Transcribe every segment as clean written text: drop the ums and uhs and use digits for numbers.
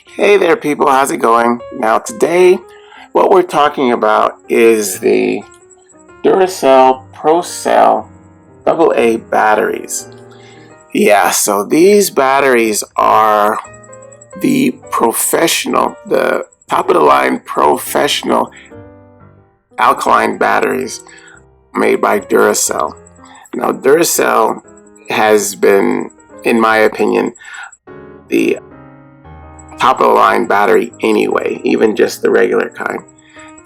Hey there people, how's it going? Now today, what we're talking about is the Duracell ProCell AA batteries. Yeah, so these batteries are the top of the line professional alkaline batteries made by Duracell. Now Duracell has been, in my opinion, the top of the line battery anyway, even just the regular kind.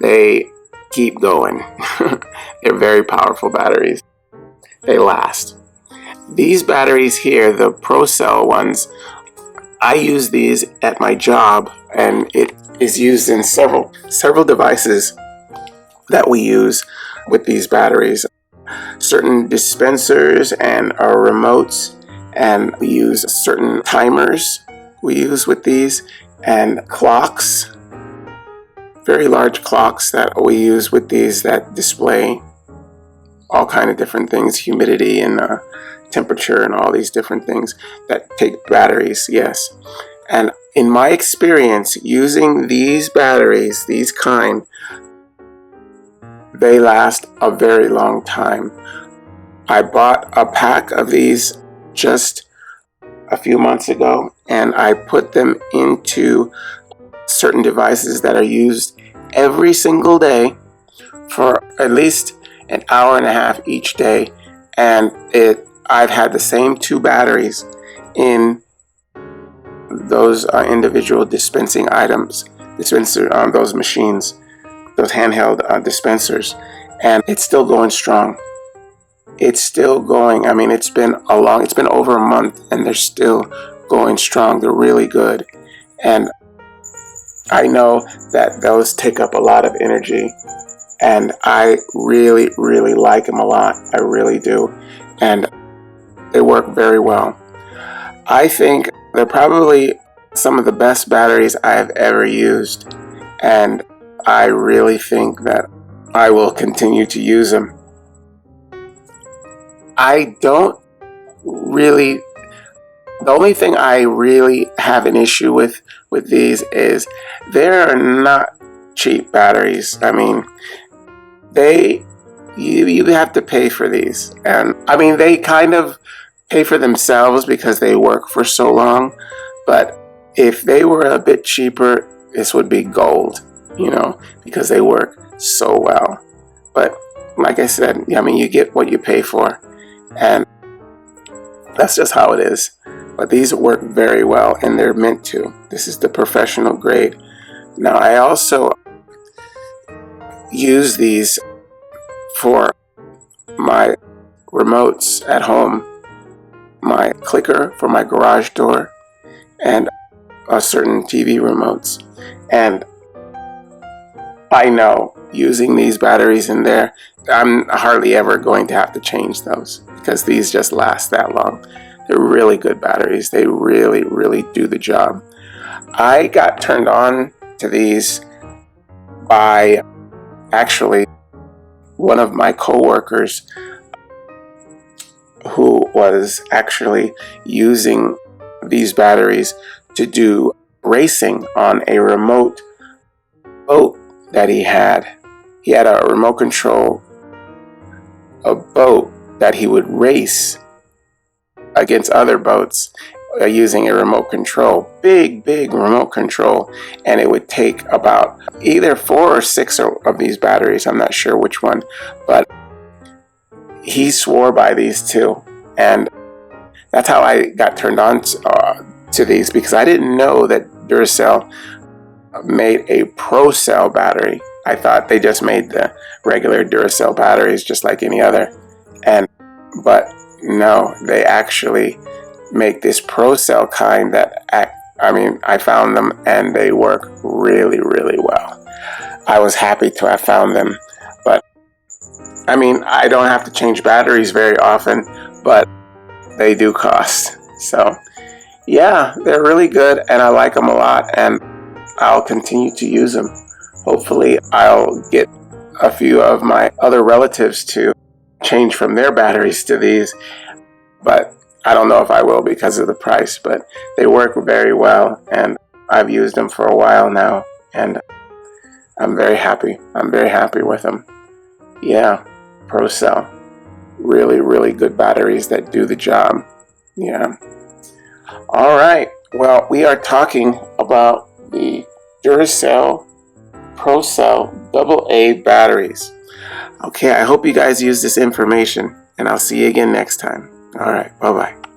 They keep going. They're very powerful batteries. They last. These batteries here, the ProCell ones, I use these at my job, and it is used in several devices that we use with these batteries. Certain dispensers and our remotes, and we use certain timers we use with these, and clocks, very large clocks that we use with these that display all kind of different things, humidity and temperature and all these different things that take batteries, yes. And in my experience using these batteries, these kind, they last a very long time. I bought a pack of these just a few months ago, and I put them into certain devices that are used every single day for at least an hour and a half each day, and I've had the same two batteries in those individual dispensing items, those machines, those handheld dispensers, and it's still going strong. It's still going. I mean, it's been over a month, and they're still going strong. They're really good. And I know that those take up a lot of energy, and I really, really like them a lot. I really do. And they work very well. I think they're probably some of the best batteries I've ever used, and I really think that I will continue to use them. The only thing I really have an issue with these is they're not cheap batteries. I mean, you have to pay for these, and I mean they kind of pay for themselves because they work for so long. But if they were a bit cheaper, this would be gold, because they work so well. But like I said, I mean, you get what you pay for. And that's just how it is. But these work very well, and they're meant to. This is the professional grade. Now, I also use these for my remotes at home, my clicker for my garage door, and certain TV remotes. And I know using these batteries in there, I'm hardly ever going to have to change those because these just last that long. They're really good batteries. They really, really do the job. I got turned on to these by actually one of my coworkers who was actually using these batteries to do racing on a remote boat that he had. He had a remote control, a boat that he would race against other boats using a remote control, big remote control, and it would take about either 4 or 6 of these batteries. I'm not sure which one, but he swore by these too, and that's how I got turned on to these, because I didn't know that Duracell made a ProCell battery. I thought they just made the regular Duracell batteries just like any other, but no, they actually make this ProCell kind that I found them, and they work really, really well. I was happy to have found them, but I mean, I don't have to change batteries very often, but they do cost. So yeah, they're really good, and I like them a lot, and I'll continue to use them. Hopefully I'll get a few of my other relatives to change from their batteries to these, but I don't know if I will because of the price. But they work very well, and I've used them for a while now, and I'm very happy. I'm very happy with them. Yeah, ProCell. Really, really good batteries that do the job. Yeah. All right. Well, we are talking about the Duracell ProCell AA batteries. Okay, I hope you guys use this information, and I'll see you again next time. All right, bye-bye.